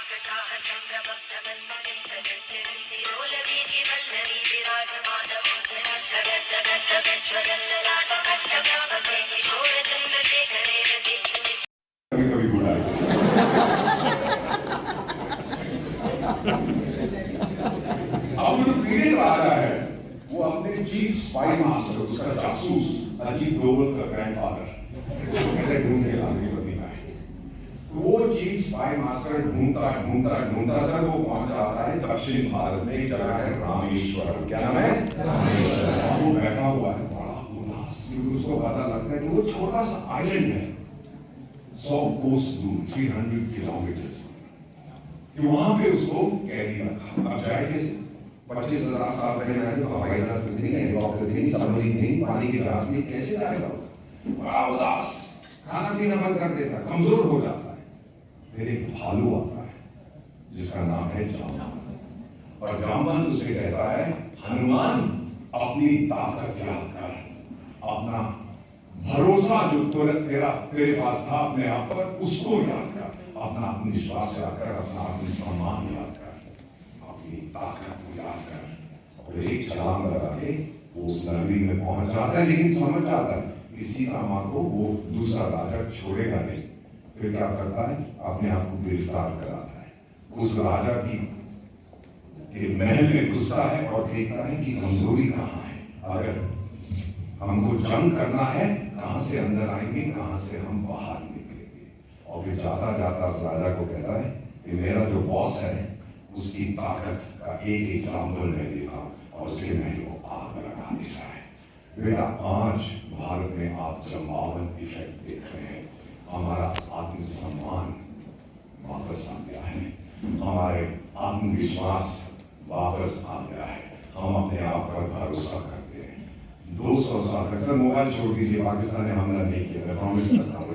कभी बुरा अब जो पीड़ित राजा है वो अपने चीफ स्पाई मास्टर, उसका जासूस अजीत डोवल का ग्रैंडफादर कहते ढूंढ के लाने की बदली है। तो वो चीफ स्पाई मास्टर ढूंढता ढूंढता ढूंढता सर वो पहुंच जाता है दक्षिण भारत में एक जगह है रामेश्वरम। क्या नाम है? रामेश्वरम। वो बैठा हुआ है बड़ा उदास, क्योंकि उसको पता लगता है कि वो छोटा सा आइलैंड है 100 कोस दूर 300 किलोमीटर, कि वहां पे उसको कैदी रखा। अब जाए कैसे? 25,000 साल पहले आए तो हवाई जहाज थे नहीं, हेलीकॉप्टर थे नहीं, सबमरीन थे नहीं, पानी के जहाज थे, कैसे जाएगा? बड़ा उदास, खाना पीना बंद कर देता, कमजोर हो जाता है। फिर एक भालू आता है जिसका नाम है जामवंत, और जामवंत उससे कहता है हनुमान अपनी ताकत याद कर, अपना भरोसा जो तेरे पास था अपने आप पर उसको याद कर, अपना आत्मविश्वास याद कर, अपना आत्मसम्मान याद कर, अपनी ताकत को याद कर। और एक छलांग लगा के वो उस नगरी में पहुंच जाता है, लेकिन समझ जाता है कि सीता माँ को वो दूसरा राजा छोड़ेगा नहीं। फिर क्या करता है? अपने आप को गिरफ्तार कराता है। उस राजा के महल में घुसता है और देखता है कि कमजोरी कहाँ है। अगर हमको जंग करना है, कहां से अंदर आएंगे, कहां से हम बाहर निकलेंगे। और फिर जाता जाता उस राजा को कहता है कि मेरा जो बॉस है उसकी ताकत का एक एग्जाम्पल मैं देता और उसके महल को आग लगा देता है। बेटा, आज भारत में आप जमावन इफेक्ट देख रहे हैं। हमारा आत्मसम्मान वापस आ गया है, हमारे आत्मविश्वास वापस आ गया है, हम अपने आप पर भरोसा करते हैं। 200 साल तक, सर मोबाइल छोड़ दीजिए, पाकिस्तान ने हमला नहीं किया, मैं प्रॉमिस करता हूँ।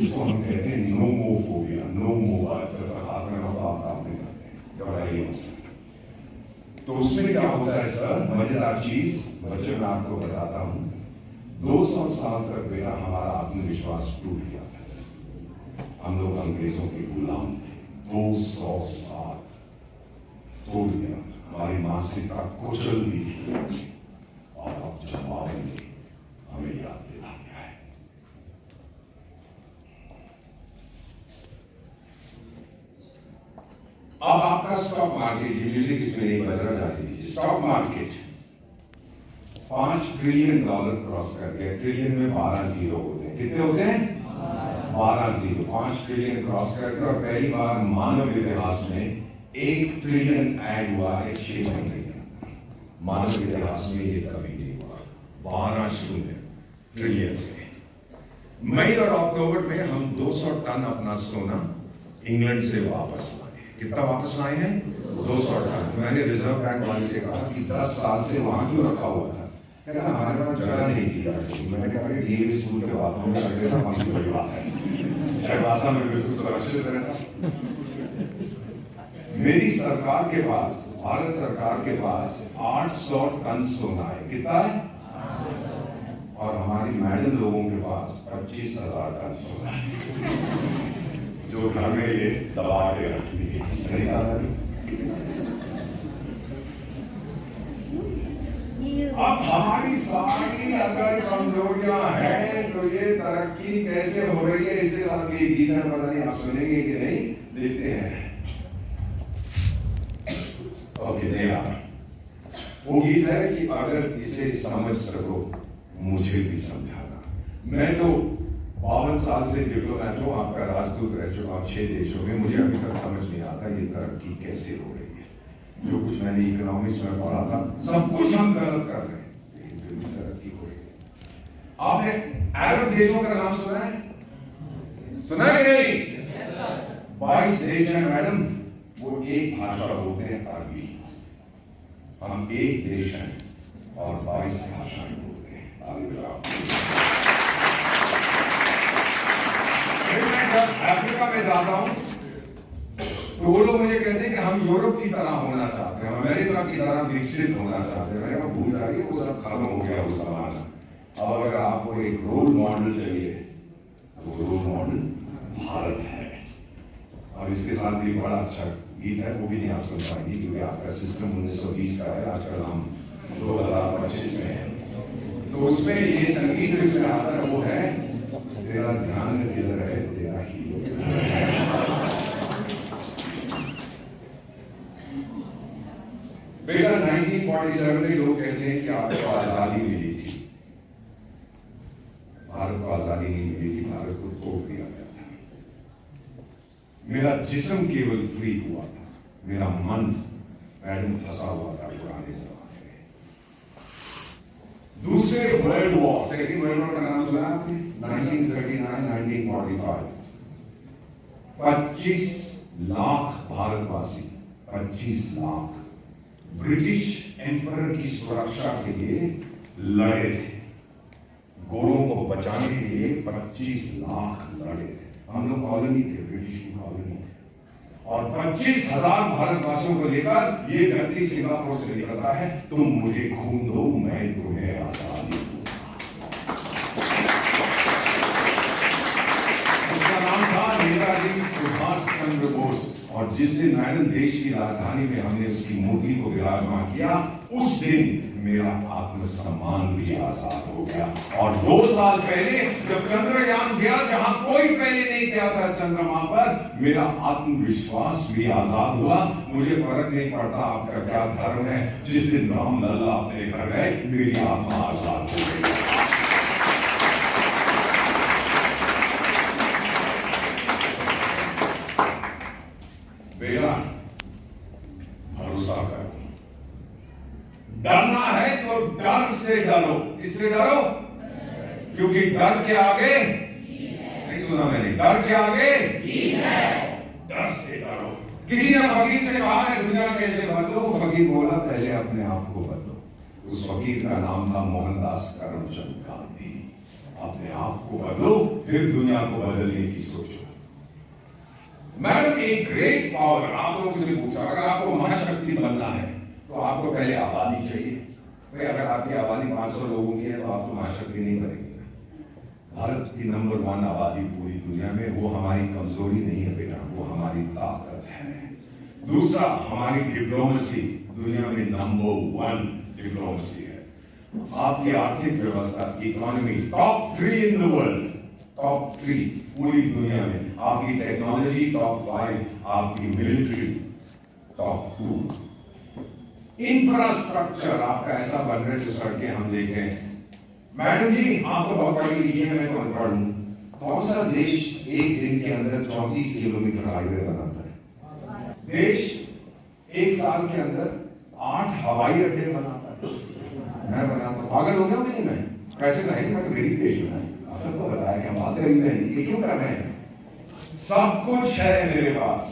इसको हम कहते हैं नो मोर फोबिया, नो मोबाइल, जब तक हाथ में होगा आप काम नहीं करते, घबराइए मत। तो उसमें क्या होता है सर, मजेदार चीज बच्चे मैं आपको बताता हूँ। 200 साल तक बेटा हमारा आत्मविश्वास टूट गया था, हम लोग अंग्रेजों के गुलाम थे। 200 साल तोड़ दिया, हमारी मानसिकता कुचल दी थी, और अब जमावन ने हमें याद दिला दिया है। अब आपका स्टॉक मार्केट, ये म्यूजिक इसमें नहीं बज रहा, जाने दीजिए। स्टॉक मार्केट $5 ट्रिलियन क्रॉस कर गया। ट्रिलियन में 12 जीरो होते हैं। कितने होते हैं? 12 जीरो। 5 ट्रिलियन क्रॉस कर गया, और पहली बार मानव इतिहास में 1 ट्रिलियन ऐड हुआ है 6 महीने का। मानव इतिहास में ये कभी नहीं हुआ। 12 ट्रिलियन में। मई और अक्टूबर में हम 200 टन अपना सोना इंग्लैंड से वापस लाए। कितना वापस लाए हैं? 200 टन। मैंने रिजर्व बैंक वाले से कहा कि 10 साल से वहां क्यों रखा हुआ था? कह रहा हमारे पास जगह नहीं थी। मैंने कहा कि डीएवी स्कूल के बाथरूम में रख देना, कौन सी बड़ी बात है, छठवासा में बिल्कुल सुरक्षित रहता। मेरी सरकार के पास, भारत सरकार के पास 800 टन सोना है। कितना है? और हमारी मैडम लोगों के पास 25,000 टन सोना है, जो घर में ये दबा के रखती है। सही कहा? अब हमारी सारी अगर कमजोरियां हैं तो ये तरक्की कैसे हो रही है, इसके साथ भी गीत है, पता नहीं आप सुनेंगे कि नहीं, देखते हैं। ओके, नहीं आ रहा। वो गीत है कि अगर इसे समझ सको मुझे भी समझाना। मैं तो 52 साल से डिप्लोमेट हूँ, आपका राजदूत रह चुका हूँ 6 देशों में। मुझे अभी तक समझ नहीं आता ये तरक्की कैसे हो रही है। जो कुछ मैंने इकोनॉमिक्स में पढ़ा था, सब कुछ हम गलत कर रहे हैं, लेकिन फिर भी तरक्की हो रही है। आपने अरब देशों का नाम सुना है? सुना है कि नहीं? 22 देश हैं मैडम, वो एक भाषा बोलते हैं, अरबी। हम एक देश हैं और 22 भाषाएं बोलते हैं। जब अफ्रीका में जाता हूं तो वो लोग मुझे कहते हैं कि हम यूरोप की तरह होना चाहते हैं, अमेरिका की तरह विकसित होना चाहते हैं। मैंने कहा भूल जाइए, वो सब खत्म हो गया उस जमाना। अब अगर आपको एक रोल मॉडल चाहिए तो रोल मॉडल भारत है। और इसके साथ भी बड़ा अच्छा गीत है, वो भी नहीं आप सुन पाएंगे क्योंकि आपका सिस्टम 1920 का है, आजकल हम 2025 में है। तो उसमें ये संगीत जो इसमें आता है वो है तेरा ध्यान दिल रहे तेरा ही। बेटा 1947 में लोग कहते हैं कि आपको आजादी मिली थी। भारत को आजादी नहीं मिली थी, भारत को तोड़ दिया गया था। मेरा जिस्म केवल फ्री हुआ था, मेरा मन मैडम फंसा हुआ था पुराने जमाने में। दूसरे world war, second world war का नाम सुना आपने? 1939-1945। 25 लाख भारतवासी, 25 लाख ब्रिटिश एम्परर की सुरक्षा के लिए लड़े थे। गोरों को बचाने के लिए 25 लाख लड़े थे। हम लोग कॉलोनी थे, ब्रिटिश की कॉलोनी थे। और 25,000 भारतवासियों को लेकर ये व्यक्ति सिंगापुर से निकलता है, तुम मुझे खून दो मैं तुम्हें आजादी दूंगा। उसका नाम था नेताजी सुभाष चंद्र बोस। और जिस दिन मैडम देश की राजधानी में हमने उसकी मूर्ति को विराजमान किया, उस दिन मेरा आत्मसम्मान भी आजाद हो गया। और 2 साल पहले जब चंद्रयान गया, जहां कोई पहले नहीं गया था चंद्रमा पर, मेरा आत्मविश्वास भी आजाद हुआ। मुझे फर्क नहीं पड़ता आपका क्या धर्म है। जिस दिन राम लल्ला अपने घर गए, मेरी आत्मा आजाद हो गई। बेटा भरोसा करो, डरना है तो डर से डरो। किससे डरो? क्योंकि डर के आगे नहीं सुना मैंने, डर के आगे डर से डरो। किसी ने फकीर से कहा है दुनिया कैसे बदलो? फकीर बोला पहले अपने आप को बदलो। उस फकीर का नाम था मोहनदास करमचंद गांधी। अपने आप को बदलो, फिर दुनिया को बदलने की सोचो। मैडम एक ग्रेट पावर, आप लोगों से पूछा अगर आपको महाशक्ति बनना है तो आपको पहले आबादी चाहिए। भाई अगर आपकी आबादी 500 लोगों की है तो आप तो महाशक्ति नहीं बनेगी। भारत की नंबर 1 आबादी पूरी दुनिया में, वो हमारी कमजोरी नहीं है बेटा, वो हमारी ताकत है। दूसरा, हमारी डिप्लोमेसी दुनिया में नंबर 1 डिप्लोमेसी है। आपकी आर्थिक व्यवस्था, economy top 3 in the world, top 3 पूरी दुनिया में। आपकी टेक्नोलॉजी टॉप 5, आपकी मिलिट्री टॉप 2। इंफ्रास्ट्रक्चर आपका ऐसा बन रहा है जो सड़कें हम देखें। मैडम जी आप तो बहुत पढ़ी लिखी है, मैं तो अनपढ़ हूं। कौन सा देश एक दिन के अंदर 34 किलोमीटर हाईवे बनाता है? देश एक साल के अंदर 8 हवाई अड्डे बनाता है। मैं बनाता, पागल हो गया हूं नहीं मैं? कैसे कहेंगे, मैं तो गरीब देश हूं। आप सबको बताया कि हम बात गरीब हैं, ये क्यों कर रहे हैं? सब कुछ है मेरे पास।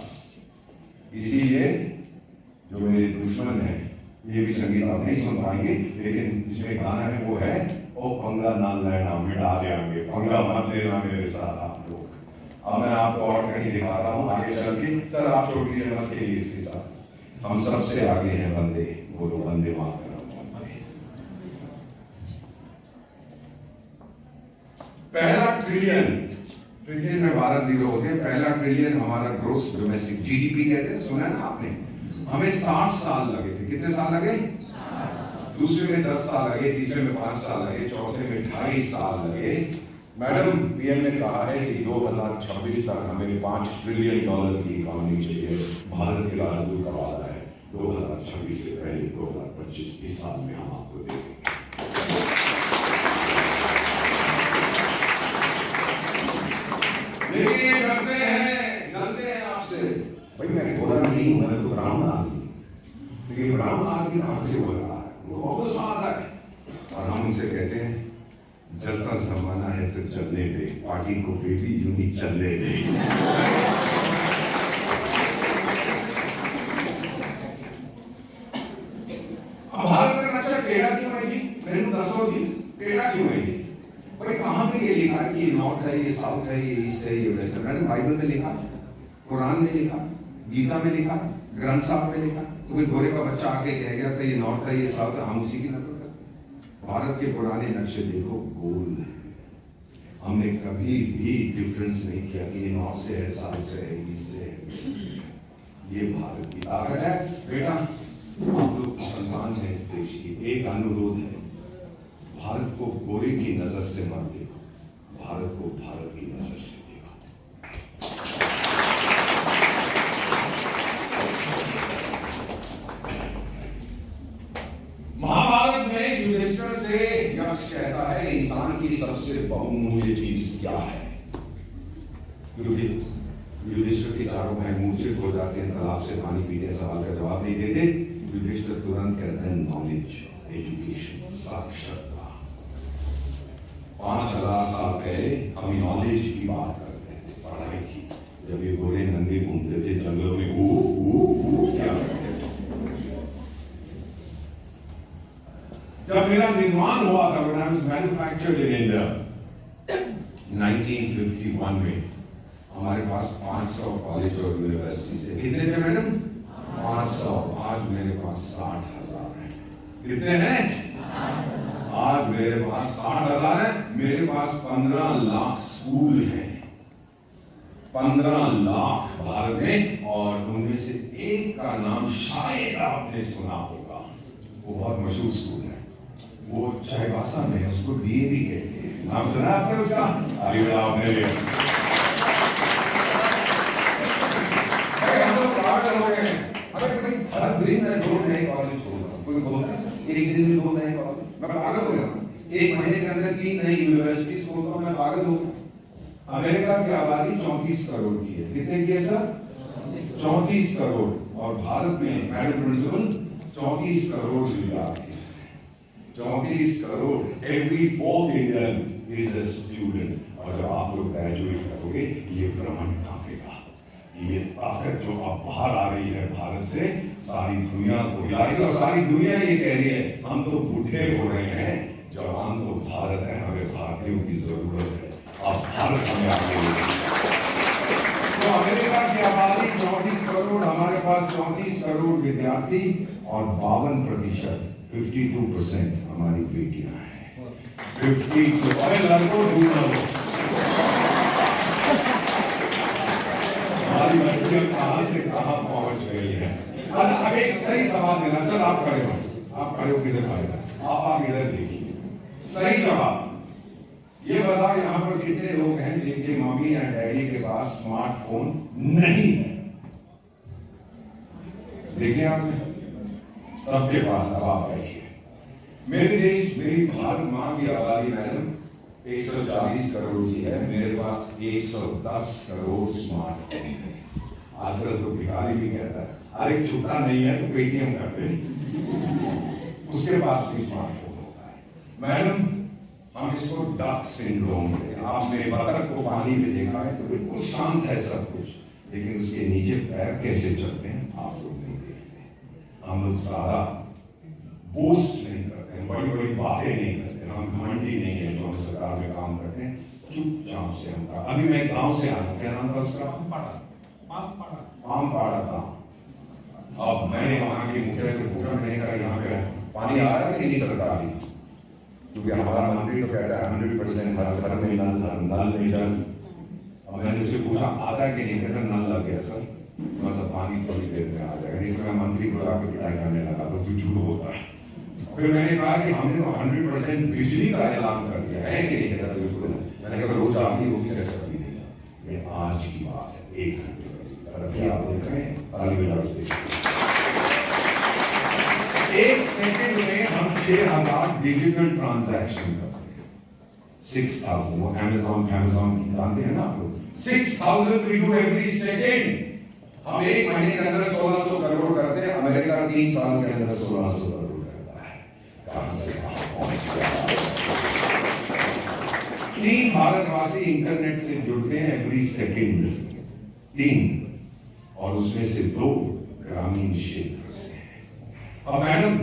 इसीलिए जो मेरे दुश्मन है, ये भी संगीत आप नहीं सुन पाएंगे, लेकिन इसमें गाना है वो है ओ पंगा ना लेना मिटा देंगे, पंगा मत लेना मेरे साथ आप लोग। अब मैं आपको और कहीं दिखाता हूँ आगे चल के। सर आप छोड़ दीजिए मत खेलिए इसके साथ, हम सबसे आगे हैं बंदे, बोलो वंदे मातरम। पहला ट्रिलियन में 12 जीरो होते हैं। पहला ट्रिलियन हमारा ग्रोस डोमेस्टिक जीडीपी कहते हैं, सुना है ना आपने? हमें 60 साल लगे थे। कितने साल लगे? दूसरे में 10 साल लगे, तीसरे में 5 साल लगे, चौथे में 28 साल लगे। मैडम पीएम ने कहा है कि 2026 तक हमें $5 ट्रिलियन की इकोनॉमी चाहिए। भारत की राजदूत का वादा है 2026 से पहले 2025 इस साल में हम आपको देंगे। लेकिन ये डरते हैं, जलते हैं आपसे। भाई मैं गोरा नहीं हूं, मैं तो ब्राह्मण आदमी। लेकिन ब्राह्मण आदमी कहां से हो रहा है? वो बहुत स्वाद है। और हम उनसे कहते हैं जलता जमाना है तो चलने दे, पार्टी को बेबी यूं ही चलने दे। अब भारत का नक्शा टेढ़ा क्यों है जी? मेरे को दसो जी, टेढ़ा क्यों है? भाई कहां पे ये लिखा है कि ये नॉर्थ है, ये साउथ है, ये ईस्ट है, ये वेस्ट है? मैंने बाइबल में लिखा, कुरान में लिखा, गीता में लिखा, ग्रंथ साहब में लिखा। तो कोई गोरे का बच्चा आके कह गया था ये नॉर्थ है, ये साउथ है, हम उसी की नकल करते। भारत के पुराने नक्शे देखो, गोल है। हमने कभी भी डिफरेंस नहीं किया कि 9 से है, 7 से है, 20 से है। ये भारत की ताकत है। बेटा आप लोग संतान हैं इस देश की। एक अनुरोध है, भारत को गोरे की नजर से मत देखो, भारत को भारत की नजर से देखो। महाभारत में युधिष्ठिर से यक्ष कहता है इंसान की सबसे बहुमूल्य चीज क्या है? क्योंकि युधिष्ठिर के चारों भाई मूर्छित हो जाते हैं, तालाब से पानी पीते हैं, सवाल का जवाब नहीं देते। युधिष्ठिर तुरंत कहते हैं नॉलेज, एजुकेशन, साक्षरता। 5000 साल पहले हम नॉलेज की बात करते थे, पढ़ाई की। जब ये गोरे नंगे घूमते थे जंगलों में, क्या करते थे? जब मेरा निर्माण हुआ था, when I was manufactured in India, 1951 में, हमारे पास 500 कॉलेज और यूनिवर्सिटी से। कितने थे मैडम? 500। आज मेरे पास 60,000 है। कितने हैं? आज मेरे पास 60,000 है। मेरे पास 15 लाख स्कूल हैं, 15 लाख भारत में। और उनमें से एक का नाम शायद आपने सुना होगा, वो बहुत मशहूर स्कूल है, वो चाईबासा में, उसको डीएवी कहते हैं। नाम सुना आपने उसका? अरे आपने लिया। हर दिन मैं 2 नए कॉलेज खोल रहा हूँ। कोई बोलते एक दिन में 2 नए कॉलेज, मैं पागल हो गया। एक महीने के अंदर 3 नई यूनिवर्सिटीज खोल रहा हूँ, मैं पागल हो गया। अमेरिका की आबादी 34 करोड़ की है। कितने की है सर? 34 करोड़। और भारत में मैडम प्रिंसिपल 34 करोड़ विद्यार्थी, 34 crore. Every 4th Indian is a student. और जब आप लोग ग्रेजुएट करोगे, ये ब्रह्मांड कांपेगा। ये ताकत जो अब बाहर आ रही है भारत से, सारी दुनिया को हिलाएगी। और सारी दुनिया ये कह रही है हम तो बूढ़े हो रहे हैं, जवान तो भारत है, हमें भारतीयों की जरूरत है। अब भारत हमें आगे तो अमेरिका की आबादी 34 करोड़, हमारे पास 34 करोड़ विद्यार्थी और 52%, 52% हमारी बेटियां हैं। 52। अरे लड़कों ढूंढ लो, हमारी बच्चियां कहां से कहां पहुंच गई है। अब एक सही सवाल देना। सर आप खड़े हो, आप खड़े हो, किधर खड़े? आप इधर देखिए। सही जवाब ये बताओ, यहाँ पर कितने लोग हैं जिनके मम्मी या डैडी के पास स्मार्टफोन नहीं है? देखिए आपने, सबके पास। अब आप बैठिए। मेरे देश, मेरी भारत माँ की आबादी मैडम 140 करोड़ की है। मेरे पास 110 करोड़ स्मार्टफोन है। आजकल तो भिखारी भी कहता है अरे छुट्टा नहीं है तो पेटीएम कर दे, उसके पास भी स्मार्टफोन होता है। मैडम हम इसको डक सिंड्रोम कहते हैं। आपने बतख को पानी में देखा है तो बिल्कुल शांत है सब कुछ, लेकिन उसके नीचे पैर कैसे चलते हैं आप लोग नहीं देखते। हम लोग ज्यादा बोस्ट नहीं करते हैं, बड़ी बड़ी बातें नहीं करते, हम घमंडी नहीं है जो हम सरकार में काम करते हैं, चुपचाप से हम काम। अभी मैं गांव से आया, क्या नाम था उसका? पामपाड़ा का। अब मैंने वहां के मुखिया से पूछा, मैंने कहा यहाँ पे पानी आ रहा है कि नहीं सरकारी? क्योंकि हमारा मंत्री तो कहता है 100% हर घर में नल में जल। अब मैंने उससे पूछा आता है कि नहीं? कहता नल लग गया सर, बस पानी थोड़ी देर में आ जाएगा। नहीं तो मैं मंत्री बुला के पिटाई करने लगा तो तू झूठ होता है। फिर मैंने कहा कि हमने तो 100% बिजली का ऐलान कर दिया है कि नहीं? कहता बिल्कुल। मैंने कहा रोज आती होगी? कहता कभी नहीं। ये आज की बात है, 1 घंटे अभी आप देख रहे हैं एक सेकंड में हम 6000 डिजिटल ट्रांजैक्शन करते हैं। 6000, वो अमेज़न जानते हैं ना आप लोग? 6000 वी डू एवरी सेकंड। हम 1 महीने के अंदर 1600 करोड़ करते हैं, अमेरिका 3 साल के अंदर 1600 करोड़ करता है। कहां से कहां पहुंच गया। 3 भारतवासी इंटरनेट से जुड़ते हैं एवरी सेकंड, 3, और उसमें से 2 ग्रामीण क्षेत्र से। अब मैडम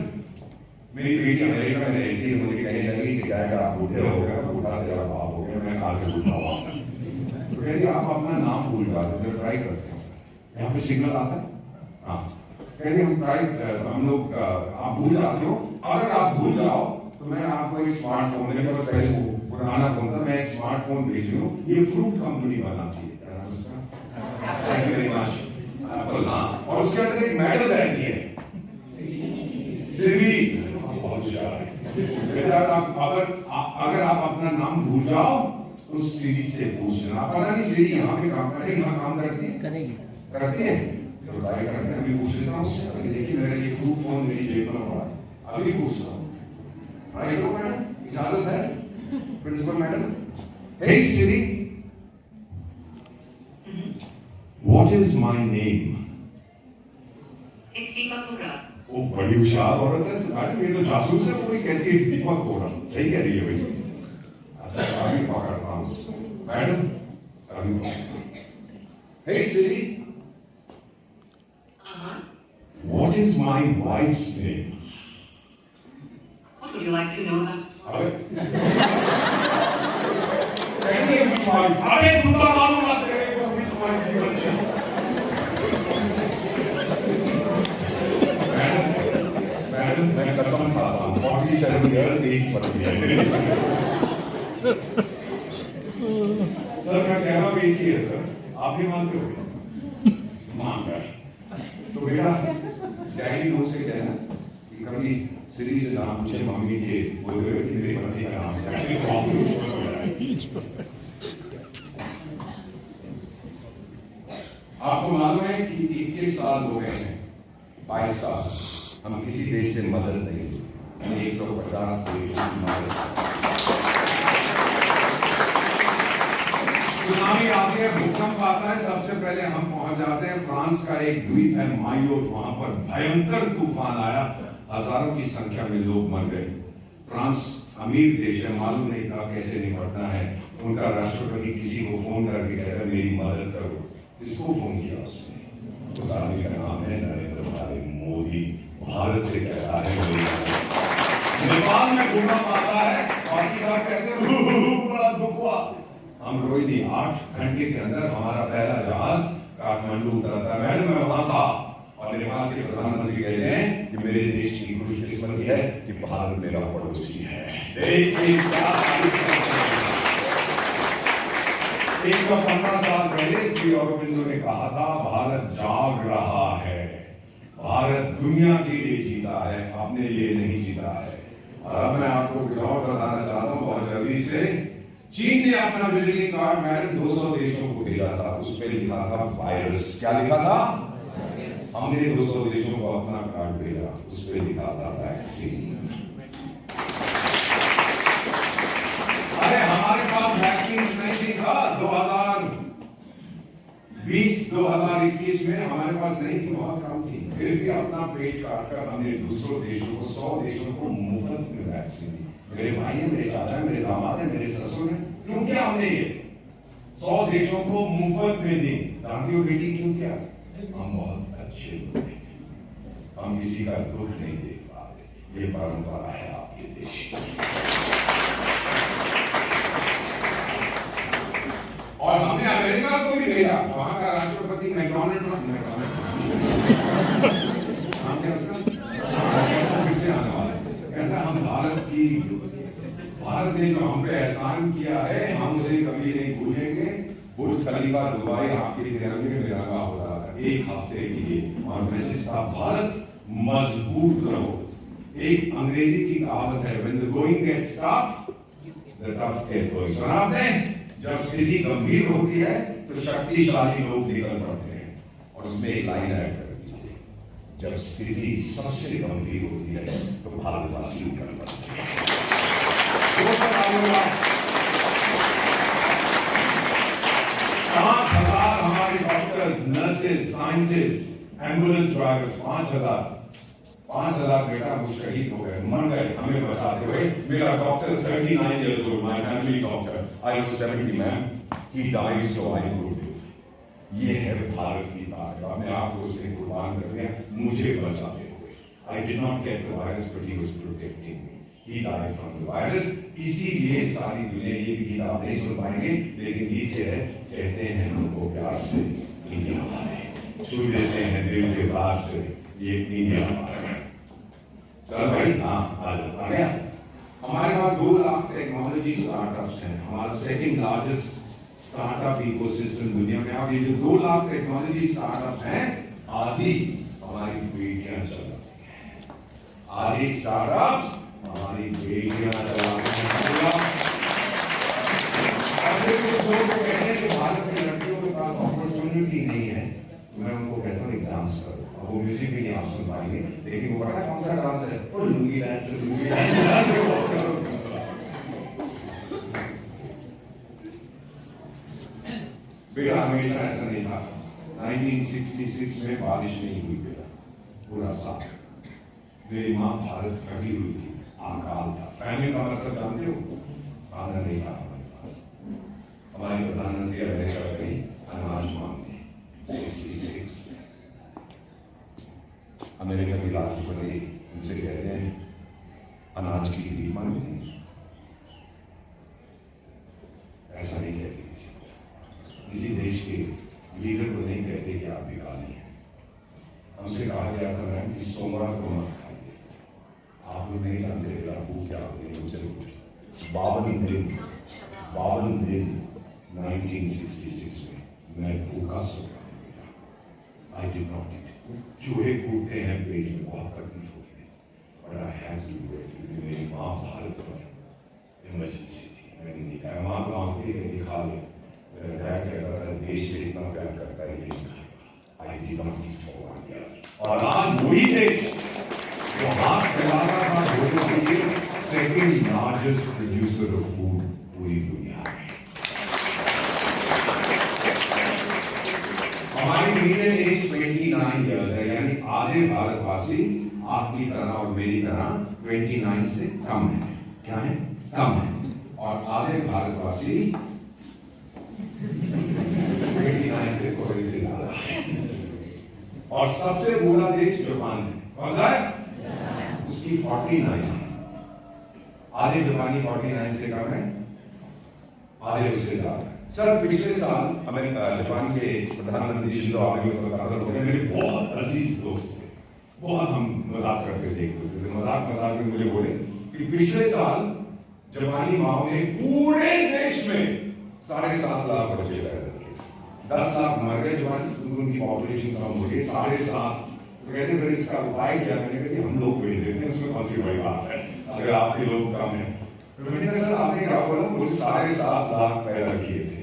मेरी बेटी अमेरिका में रहती है, मुझे कहने लगी कि डैड आप बूढ़े हो गए, बूढ़ा तेरा बाप हो गया, मैं कहां से बूढ़ा हुआ? तो कहती आप अपना नाम भूल जाते हैं, ट्राई करते हैं सर, यहाँ पे सिग्नल आता है। हाँ कहती हम ट्राई, हम लोग आप भूल जाते हो, अगर आप भूल जाओ तो मैं आपको एक स्मार्टफोन, मेरे पास पहले पुराना फोन था, मैं एक स्मार्टफोन भेज रही हूँ, ये फ्रूट कंपनी बनाती है, क्या नाम उसका? Thank you very much, Apple. हाँ, और उसके अंदर एक मेडल रहती है, सिरी। बहुत होशियार है बेटा। अगर आप अपना नाम भूल जाओ तो सिरी से पूछना। पता नहीं सिरी यहाँ पे काम करेगी, यहाँ काम करती है, करती है, तो ट्राई करते हैं। अभी पूछ लेता हूँ उससे। अभी देखिए मेरा ये फ्रूट फोन मेरी जेब में पड़ा है, अभी पूछता हूँ। हाँ, ये तो मैडम इजाजत है, principal madam. Hey Siri, what is my name? It's Deepak Vora. वो बड़ी होशियार औरत है मैडम, ये तो जासूस है पूरी। कहती है दीपक वोरा। सही कह रही है भाई। अच्छा, अभी पकड़ता हूँ उसको। मैडम अभी hey Siri, what is my wife's name? What would you like to know about? अबे कहती है which wife? अबे जूता मारूंगा तेरे को, which wife की बच्ची? मैडम मैं कसम खाता हूँ 47 इयर्स एक पत्नी है। सर मैं कह रहा हूँ एक ही है सर, आप भी मानते हो? मान गए तो बेटा डैडी रोज से कहना कि कभी सिरी से नाम पूछे मम्मी के बोलते हुए कि मेरे पति का नाम है। आपको मालूम है कि 21 साल हो गए हैं, 22 साल हम किसी देश से मदद नहीं ली। 150 देशों की मदद। सुनामी आती है, भूकंप आता है, सबसे पहले हम पहुंच जाते हैं। फ्रांस का एक द्वीप है मायोट, वहां पर भयंकर तूफान आया, हजारों की संख्या में लोग मर गए। फ्रांस अमीर देश है, मालूम नहीं था कैसे निपटना है। उनका राष्ट्रपति किसी को फोन करके कहता मेरी मदद करो। किसको फोन किया उसने? उस आदमी का नाम है नरेंद्र भाई मोदी। भारत से कहता है नेपाल में भूकंप आता है, बाकी सब कहते हैं बड़ा दुख हुआ। हम रोई नहीं, 8 घंटे के अंदर हमारा पहला जहाज काठमांडू उतरता है। मैडम मैं वहां था और नेपाल के प्रधानमंत्री कहते हैं कि मेरे देश की खुशकिस्मती है कि भारत मेरा पड़ोसी है। 115 साल पहले श्री अरबिंदो ने कहा था भारत जाग रहा है, भारत दुनिया के लिए जीता है, अपने लिए नहीं जीता है। और अब मैं आपको कुछ और बताना चाहता हूँ बहुत जल्दी से। चीन ने अपना विजिटिंग कार्ड मैडम 200 देशों को भेजा था, उस पर लिखा था वायरस। क्या लिखा था? हमने 200 देशों को अपना कार्ड भेजा, उस पर लिखा था वैक्सीन। अरे हमारे पास वैक्सीन नहीं थी सर, 2020-2021 में हमारे पास नहीं थी, बहुत कम थी। फिर भी अपना पेट काटकर हमने दूसरों देशों को, 100 देशों को मुफ्त में वैक्सीन दी। मेरे भाई है, मेरे चाचा है, मेरे दामाद है, मेरे ससुर है। क्यों किया हमने ये? 100 देशों को मुफ्त में दी। जानती हो बेटी क्यों किया? हम बहुत अच्छे लोग हैं, हम किसी का दुख नहीं देख पाते। ये परंपरा है आपके देश की। और हमने अमेरिका को भी भेजा, वहां का राष्ट्रपति मैकडॉनल्ड नाम क्या उसका, फिर से आने वाला है। कहता हम भारत ने जो हम पे एहसान किया है हम उसे कभी नहीं भूलेंगे। बुर्ज खलीफा दुबई आपके तिरंगे में रंगा हो रहा था 1 हफ्ते के लिए, और मैसेज था भारत मजबूत रहो। एक अंग्रेजी की कहावत है, when the going gets tough, the tough get going। सुना आपने? जब स्थिति गंभीर होती है तो शक्तिशाली लोग निकल पड़ते हैं। और उसमें एक लाइन ऐड कर दीजिए, जब स्थिति सबसे गंभीर होती है तो भारतवासी निकल पड़ते हैं। 5,000 हमारे doctors, nurses, scientist, ambulance drivers, 5,000 बेटा वो शहीद हो गए, मर गए हमें बचाते हुए। मेरा doctor 39 years old, my family doctor, I was 70 man, he died so I could live। ये है भारत की ताकत। अपने आप को उसने कुर्बान कर दिया मुझे बचाते हुए। I did not get the virus but he was protecting me, he died from the virus। इसीलिए सारी दुनिया ये भी गीत आप नहीं सुन पाएंगे, लेकिन गीत है, कहते हैं हमको प्यार से इंडिया हमारे, छू देते हैं दिल के पास से ये इंडिया हमारे। चल भाई, हाँ आ गया। हमारे पास 2 लाख टेक्नोलॉजी स्टार्टअप्स हैं। हमारा सेकंड लार्जेस्ट स्टार्टअप इकोसिस्टम दुनिया में। अब ये जो 2 लाख टेक्नोलॉजी स्टार्टअप्स हैं, आधी हमारी बेटियां चलाती हैं। आधी स्टार्टअप्स हमारी बेटियां चलाती हैं। कुछ लोग कहते हैं कि भारत में लड़कियों के पास अपॉर्चुनिटी नहीं है, मैं उनको कहता हूँ एक डांस करो। अब वो म्यूजिक भी नहीं आप सुन पाएंगे, लेकिन वो पता कौन सा डांस है? वो लुंगी डांस, लुंगी डांस। बेटा हमेशा ऐसा नहीं था। 1966 में बारिश नहीं हुई बेटा, पूरा साल। मेरी माँ भारत कभी हुई थी, अकाल था। फैमिली का मतलब जानते हो? खाना नहीं था हमारे पास। हमारी प्रधानमंत्री अमेरिका गई अनाज मांगने 66। अमेरिका की राष्ट्रपति उनसे कहते हैं अनाज की भीख मांगनी। ऐसा नहीं कहते किसी देश के लीडर को नहीं कहते कि आप भिखारी हैं। हमसे कहा गया था मैम कि सोमवार को मत खाइए। आप लोग नहीं जानते बेटा भूख क्या होती है, उनसे पूछो। 52 दिन 1966 में मैं भूखा सोया बेटा। I did not eat. चूहे कूदते हैं पेट में, बहुत तकलीफ होती है, but I had to do it क्योंकि मेरी माँ भारत पर इमरजेंसी थी। मैंने नहीं कहा, माँ तो मांगती है खा ले। मेरा डैड कहता था देश से इतना प्यार करता है ये। आई did not eat for 1 year. और आज वही देश जो हाथ फैलाता था लोगों के लिए second largest producer of food पूरी दुनिया में। हमारी मीडियम एज 29 इयर्स है, यानी आधे भारतवासी आपकी तरह और मेरी तरह 29 से कम है। क्या है? कम है। और आधे भारतवासी 29 से थोड़े से ज्यादा है। और सबसे बुरा देश जापान है। कौन सा है? उसकी 49 है। आधे जापानी 49 से कम है, आधे उससे ज्यादा है। सर पिछले साल अमेरिका जापान के प्रधानमंत्री शिंजो आबे का कत्ल हो गया। मेरे बहुत अजीज दोस्त थे, बहुत हम मजाक करते थे एक दूसरे से। मजाक में मुझे बोले कि पिछले साल जापानी माओ ने पूरे देश में 7.5 लाख बच्चे पैदा किए। 10 लाख मर गए जापानी, उनकी पॉपुलेशन कम हो गई 7.5। तो कहते हैं इसका उपाय क्या? मैंने कहा कि हम लोग भेज देते हैं, उसमें कौन सी बड़ी बात है अगर आपके लोग कम है। तो मैंने कहा सर आपने क्या बोला? कुल 7.5 लाख पैदा किए थे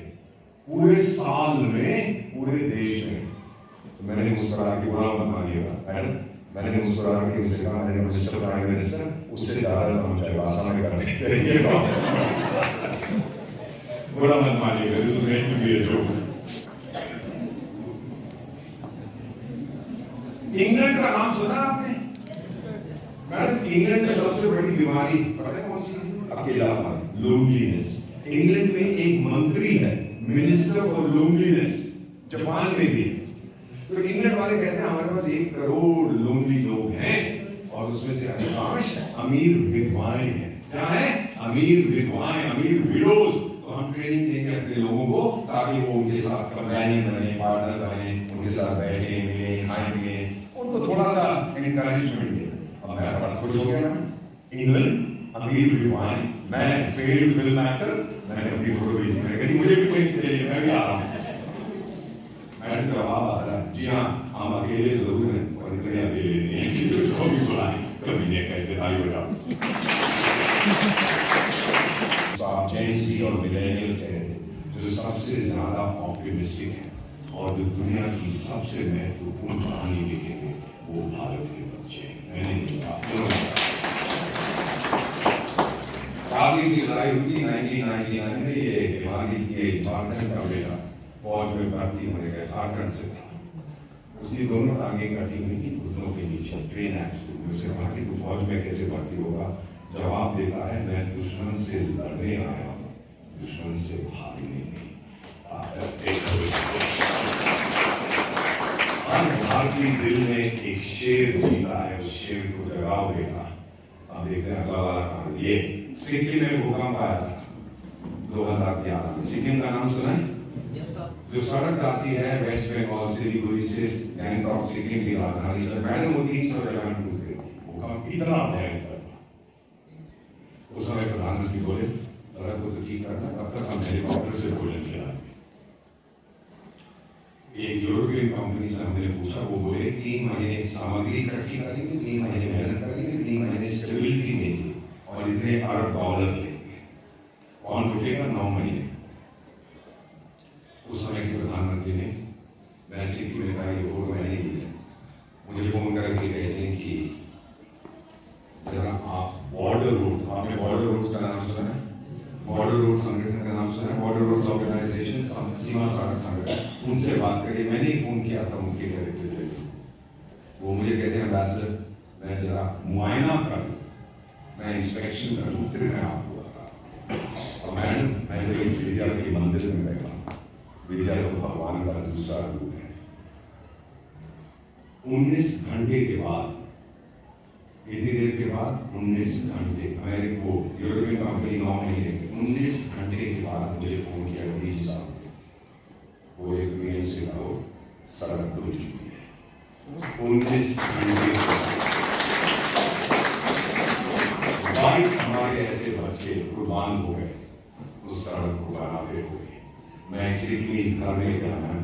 पूरे साल में, पूरे देश में। तो मैंने मुस्कुरा के, बुरा मत मानिएगा मैडम, मैंने मुस्कुरा के उनसे कहा, मैंने मिस्टर प्राइम मिनिस्टर उससे ज्यादा तो हम चाइबासा में कर देते हैं, ये बात बुरा मत मानिएगा, this was meant to be a joke. England का नाम सुना आपने? मैडम इंग्लैंड में सबसे बड़ी बीमारी पता है कौन सी? अकेलापन, लोनलीनेस। इंग्लैंड में एक मंत्री है मिनिस्टर फॉर लोनलीनेस, जापान में भी। तो इंग्लैंड वाले कहते हैं हमारे पास 1 करोड़ लोनली लोग हैं और उसमें से अधिकांश अमीर विधवाएं हैं। क्या है? अमीर विधवाएं, अमीर विडोज। तो हम ट्रेनिंग देंगे अपने लोगों को ताकि वो उनके साथ कंपेनियन बने, पार्टनर बने, उनके साथ बैठे मिले खाएंगे, उनको थोड़ा सा एनकरेजमेंट दे। अब मैं बड़ा खुश हो गया। इंग्लैंड अमीर विधवाएं, मैं फेल्ड फिल्म एक्टर, मैंने अपनी फोटो भेजी, मैंने कहा मुझे भी ट्रेनिंग चाहिए, मैं भी आ रहा हूँ। मैडम जवाब आता है जी हाँ हम अकेले जरूर हैं और इतने अकेले नहीं हैं कि तुमको भी बुलाएं, कभी नहीं कहते। आई बताओ तो आप जेनजी और मिलेनियल्स हैं जो सबसे ज्यादा ऑप्टिमिस्टिक है और जो दुनिया की सबसे महत्वपूर्ण कहानी लिखेंगे वो भारत के बच्चे हैं। मैंने नहीं कहा कारगिल की लड़ाई हुई थी 1999 में। ये झारखंड का बेटा फौज में भर्ती होने गया, झारखंड से था। उसकी दोनों टांगें कटी हुई थी घुटनों के नीचे, ट्रेन एक्सीडेंट में। उसे कहा कि तू फौज में कैसे भर्ती होगा? जवाब देता है मैं दुश्मन से लड़ने आया हूँ, दुश्मन से भागने नहीं। हर भारतीय दिल में एक शेर जीता है, उस शेर को जगाओ बेटा। अब देखते हैं अगला वाला काम। ये सिक्किम में भूकंप आया था 2011 में। सिक्किम का नाम सुना है? जो सड़क जाती है वेस्ट बंगाल सिलीगुड़ी से गैंगटॉक सिक्किम की राजधानी, जब मैडम होती 100 जगह टूट गई। भूकंप इतना भयंकर था। उस समय प्रधानमंत्री बोले सड़क को तो ठीक करना, तब तक हम हेलीकॉप्टर से भोजन खिलाएंगे। एक यूरोपियन कंपनी से हमने पूछा, वो बोले 3 महीने सामग्री इकट्ठी करेंगे, 3 महीने मेहनत करेंगे, 3 महीने स्टेबिलिटी देंगे और इतने अरब डॉलर लेंगे। कौन रुकेगा? 9 महीने। उस समय के प्रधानमंत्री ने मैसेज की कहा ये वोट मैंने लिया, मुझे फोन करके कहते हैं कि जरा आप बॉर्डर रोड, आपने बॉर्डर रोड्स का नाम सुना है? बॉर्डर रोड संगठन का नाम सुना है? बॉर्डर रोड ऑर्गेनाइजेशन, सीमा सड़क संगठन, उनसे बात करिए। मैंने ही फोन किया था उनके डायरेक्टर, वो मुझे कहते हैं एम्बेसडर मैं जरा मुआयना कर लूं, मैं इंस्पेक्शन कर लूं, फिर मैं आपको बताऊं। और मैं विद्या के मंदिर में बैठा, विद्या तो भगवान का दूसरा रूप है। 19 घंटे के बाद, इतनी देर के बाद 19 घंटे, अमेरिका को यूरोपियन कंपनी 9 महीने, 19 घंटे के बाद मुझे फोन किया डीजी साहब, वो एक मेल से कहो सड़क खुल चुकी है। 19 घंटे 22 हमारे ऐसे बच्चे कुर्बान हो गए उस सड़क को बनाते हुए। मैं सिडनी घर में गया, मैं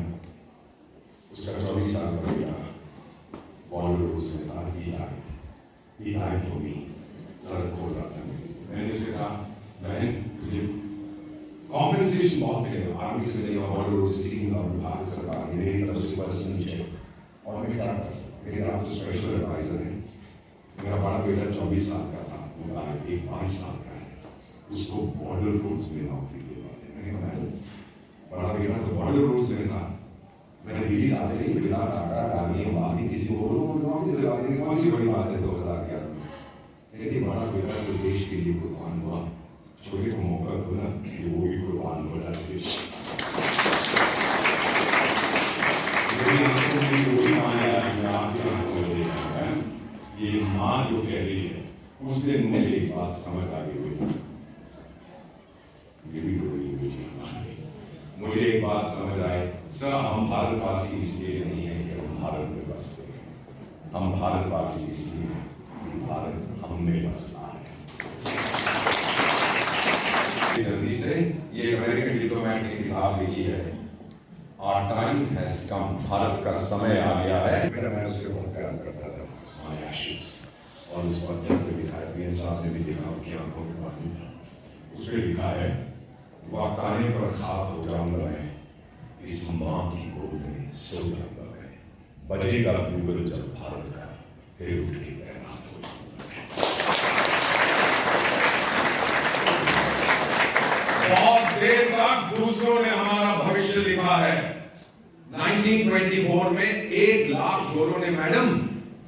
उसका 24 साल का बेटा बॉर्डर रोड में था, he died for me, सड़क खोल रहा था। मैंने उसे कहा बहन तुझे कॉम्पेंसेशन बहुत मिलेगा, आर्मी से मिलेगा, बॉर्डर रोड से सीखूंगा, भारत सरकार ने मेरी तरफ से पर्सनल चेक। और मैं क्या कर सकता, लेकिन आप तो स्पेशल एडवाइजर हैं। मेरा बड़ा बेटा 24 साल का था, एक 22 साल का है, उसको बॉर्डर रोड्स में नौकरी दिलवा दी। मैंने कहा बड़ा बेटा तो बॉर्डर रोड्स में था, मैंने दिल्ली आते ही बिला टाटा डालिए बाकी किसी को नौकरी दिलवा दी, कौन सी बड़ी बात है 2011 में। लेकिन बड़ा बेटा तो देश के लिए कुर्बान हुआ, छोटे को मौका दो ना कि वो भी कुर्बान हो जाए देश। वही माया आपकी आंखों में देखा है, ये माँ जो कह रही है, उस दिन मुझे एक बात समझ आ गई हुई, ये भी मुझे एक बात समझ आए, सर हम भारतवासी इसलिए नहीं है कि हम भारत में बसते हैं, हम भारतवासी इसलिए हैं कि भारत हम में बसता है। जल्दी से ये अमेरिकन डिप्लोमेट ने किताब लिखी है, Our time has come, Bharat का समय आ गया है। मैं उससे बहुत प्यार करता था, My Ashes, और उस पत्थर पे लिखा है, पीएम साहब ने भी देखा उनकी आंखों में पानी था, उस पे लिखा है वक्त आने पर खाक हो जाऊंगा मैं, इस माँ की गोद में सो जाऊंगा मैं, बजेगा गूगल जब भारत का, फिर उठ के तैनात हो जाऊंगा। बहुत देर तक दूसरों ने हमारा भविष्य लिखा है। 1924 में 1 लाख गोरों ने मैडम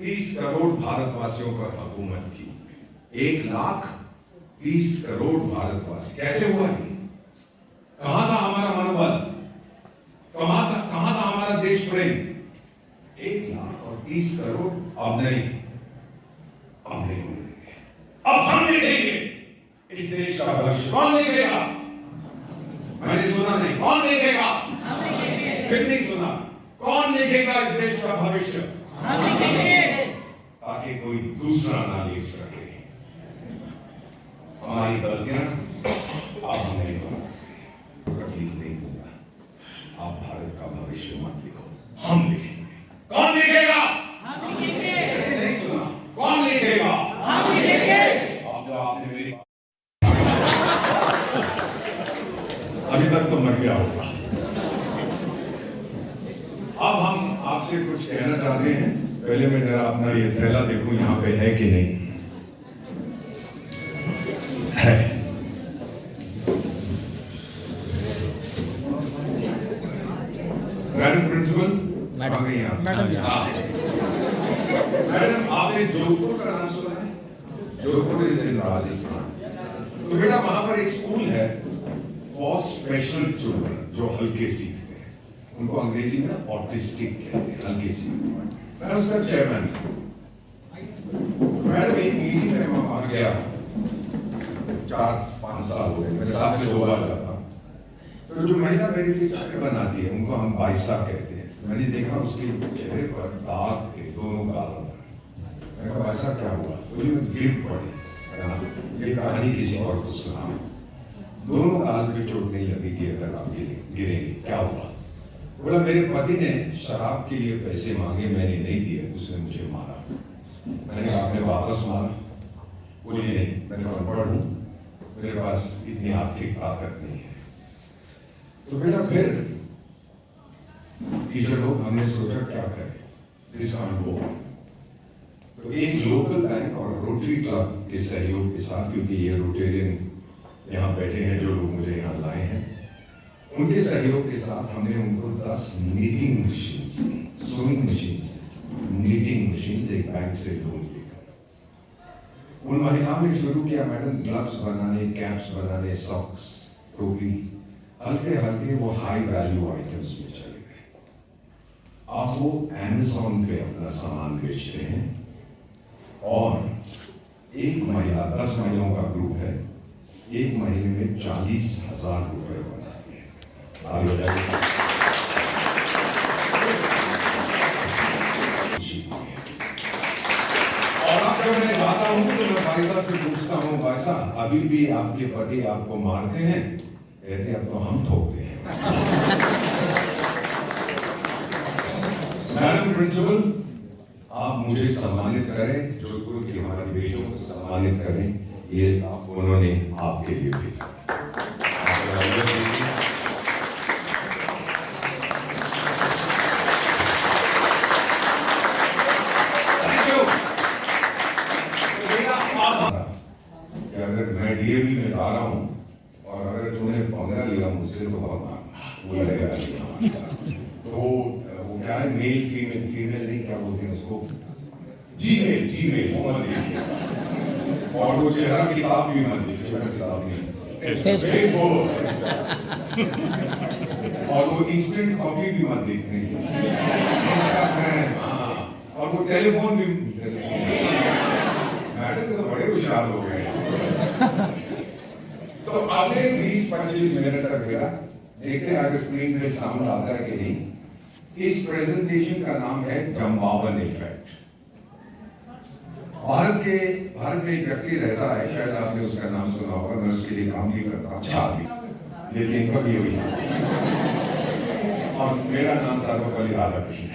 30 करोड़ भारतवासियों पर हुकूमत की। 1,30,000 करोड़ भारतवासी, कैसे हुआ ये? कहां था हमारा मनोबल, कहां था हमारा देश प्रेम? 1,30,000 करोड़ अब नहीं होने देंगे, अब हम लिखेंगे इस देश का भविष्य। कौन लिखेगा? मैंने सुना नहीं, कौन लिखेगा? फिर नहीं सुना, कौन लिखेगा इस देश का भविष्य? हम लिखेंगे, ताकि कोई दूसरा ना लिख सके। हमारी गलतियां आप हम नहीं बनाते, तकलीफ नहीं दूंगा, आप भारत का भविष्य मत लिखो, हम लिखेंगे। कौन लिखेगा? हम लिखेंगे। नहीं सुना, कौन लिखेगा? हम लिखेंगे। अब जो आपने मेरी अभी तक तो मर गया होगा। अब हम आपसे कुछ कहना चाहते हैं, पहले मैं जरा अपना ये थैला देखूं यहाँ पे है कि नहीं है। मैडम प्रिंसिपल, मैडम आपने जोधपुर का नाम सुना है? Jodhpur is in Rajasthan. तो बेटा वहां पर एक स्कूल है फॉर स्पेशल चिल्ड्रन जो हल्के सीखते हैं, उनको अंग्रेजी में ऑटिस्टिक कहते हैं, हल्के सीखते हैं। मैं उसका चेयरमैन। मैडम एक मीटिंग में मैं वहां गया, 4-5 साल हो गए, मैं साथ में 2 बार जाता हूँ। तो जो महिला मेरे लिए चाय बनाती है उनको हम बाइसा कहते हैं। मैंने देखा उसके चेहरे पर दाग थे दोनों गालों पर। मैं कहा ऐसा क्या हुआ? तो मैं गिर पड़ी। ये कहानी किसी और को सुना, दोनों काल पे चोट नहीं लगेगी अगर आप गिरेंगे। क्या हुआ? बोला मेरे पति ने शराब के लिए पैसे मांगे, मैंने नहीं दिए, उसने मुझे मारा। मैंने कहा आपने वापस मारा? बोली नहीं, मैं तो अनपढ़ हूं, मेरे पास इतनी आर्थिक ताकत नहीं है। तो बेटा फिर टीचर लोग हमने सोचा क्या करें, दिस कांट गो। तो एक लोकल बैंक और रोटरी क्लब के सहयोग के साथ, क्योंकि ये रोटेरियन यहाँ बैठे हैं जो लोग मुझे यहाँ लाए हैं, उनके सहयोग के साथ हमने उनको 10 knitting machines, sewing machines, knitting machines एक बैंक से लोन लेकर उन महिलाओं ने शुरू किया मैडम ग्लव्स बनाने, कैप्स बनाने, सॉक्स, टोपी, हल्के हल्के वो हाई वैल्यू आइटम्स में चले गए। आप वो Amazon पे अपना सामान बेचते हैं और एक महिला, 10 महिलाओं का ग्रुप है, एक महीने में 40,000 रुपए बनाती है। और अब जब मैं जाता हूं तो मैं भाई साहब से पूछता हूं, भाई साहब अभी भी आपके पति आपको मारते हैं? कहते हैं अब तो हम ठोकते हैं। मैडम प्रिंसिपल, आप मुझे सम्मानित करें, जोधपुर की हमारी बेटियों को सम्मानित करें, ये उन्होंने आपके लिए भेजा। अगर मैं डीएवी में आ रहा हूं और अगर तुमने पंगा लिया मुझसे तो वो लगेगा तो वो क्या है, मेल फीमेल, फीमेल नहीं क्या बोलते हैं उसको, जीमेल वो मत देखिए, और वो चेहरा किताब भी मत देखिए, किताब नहीं, और वो इंस्टेंट कॉफी भी मत देखने, और वो टेलीफोन भी। मैडम तो बड़े होशियार लोग हैं। तो अगले 20-25 मिनट तक मेरा देखते हैं अगर स्क्रीन पे साउंड आता है कि नहीं। इस प्रेजेंटेशन का नाम है जम्बावन इफेक्ट। भारत में एक व्यक्ति रहता है, शायद आपने उसका नाम सुना होगा, मैं उसके लिए काम भी करता हूँ, लेकिन कभी भी, और मेरा नाम सर्वपल्ली राधाकृष्ण।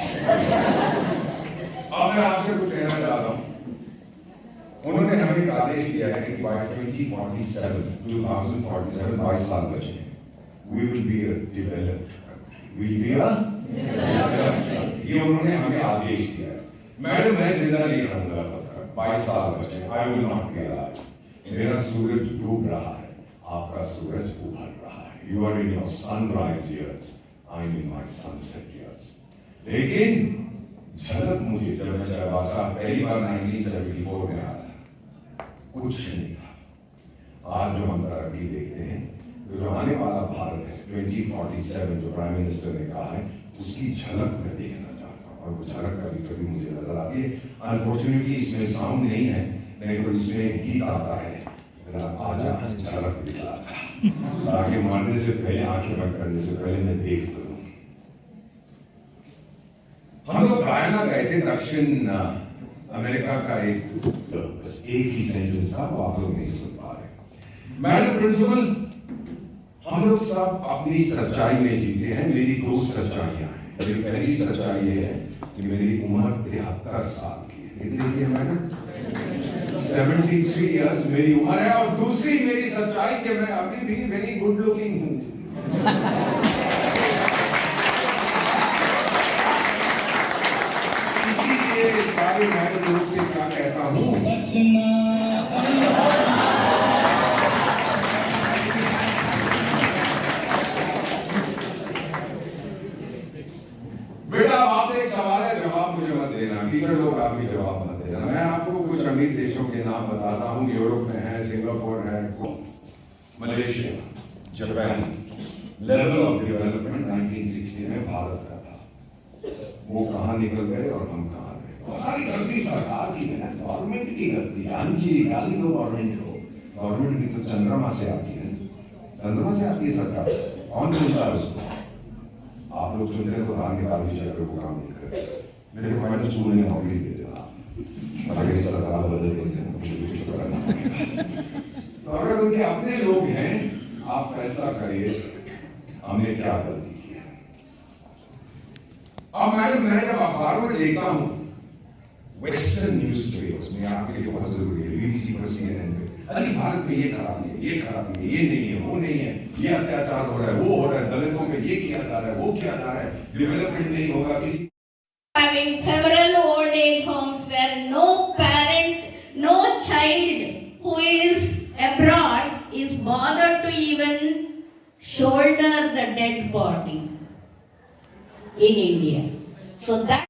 अब मैं आपसे कुछ कहना चाहता हूँ। उन्होंने हमें एक आदेश दिया है कि by 2047, 22 साल बचे, we will be a developed country, we'll be a, ये उन्होंने हमें आदेश दिया है। मैडम मैं जिंदा नहीं रहूंगा तब तक, 22 साल बचे, I will not be alive। मेरा सूरज डूब रहा है, आपका सूरज उभर रहा है। You are in your sunrise years, I am in my sunset years। लेकिन झलक मुझे जब मैं चाईबासा पहली बार 1974 में आया था, कुछ नहीं था। आज जो हम तरक्की देखते हैं, तो जो आने वाला भारत है 2047 जो प्राइम मिनिस्टर ने कहा है, उसकी झलक मैं देखना चाहता हूँ, और वो झलक कभी कभी मुझे नजर आती है। अनफॉर्चुनेटली इसमें साउंड नहीं है, नहीं तो इसमें एक गीत आता है, आजा झलक दिखला जा, ताकि मरने से पहले, आंखें बंद करने से पहले मैं देख तो लूं। हम लोग गायना गए थे, दक्षिण अमेरिका का बस एक ही सेंटेंस था, वो आप लोग नहीं सुन पा रहे। मैडम प्रिंसिपल, हम लोग सब अपनी सच्चाई में जीते हैं। मेरी 2 सच्चाइयां हैं। मेरी पहली सच्चाई ये है कि मेरी उम्र 73 साल की है। कितनी की है मैडम? 73 इयर्स मेरी उम्र है। और दूसरी मेरी सच्चाई कि मैं अभी भी वेरी गुड लुकिंग हूं। इसीलिए सारे मैडम लोग से क्या कहता हूं, बेटा आपसे एक सवाल है, जवाब मुझे मत देना। टीचर लोग आप भी जवाब मत देना। मैं आपको कुछ अमीर देशों के नाम बताता हूँ। यूरोप में है, सिंगापुर है, Malaysia, Japan. Level of development 1960 में भारत का था। वो कहाँ निकल गए और हम कहाँ गए। बहुत सारी गलती सरकार की है, गवर्नमेंट की गलती है। हम जी गाली दो गवर्नमेंट को, गवर्नमेंट की तो चंद्रमा से आती है, चंद्रमा से आती है सरकार। कौन चुनता है उसको? आप लोग चुनते हैं तो धार्मिक आदेश को काम नहीं करते। मेरे को मैंने स्कूल में नौकरी दे देना, आगे सरकार बदल देते हैं, मुझे कुछ तो करना पड़ेगा। तो अगर उनके अपने लोग हैं, आप फैसला करिए हमने क्या गलती की है। अब मैडम मैं जब अखबारों में देखता हूं वेस्टर्न न्यूज पेपर्स में, आपके लिए बहुत जरूरी है, बीबीसी पर, CNN पे, अरे भारत में ये खराबी है, ये खराबी है, ये नहीं है, वो नहीं है, ये अत्याचार हो रहा है, वो हो रहा है, दलितों में ये किया जा रहा है, वो किया जा रहा है, डेवलपमेंट नहीं होगा किसी। Having several old age homes where no parent, no child who is abroad is bothered to even shoulder the dead body in India. So that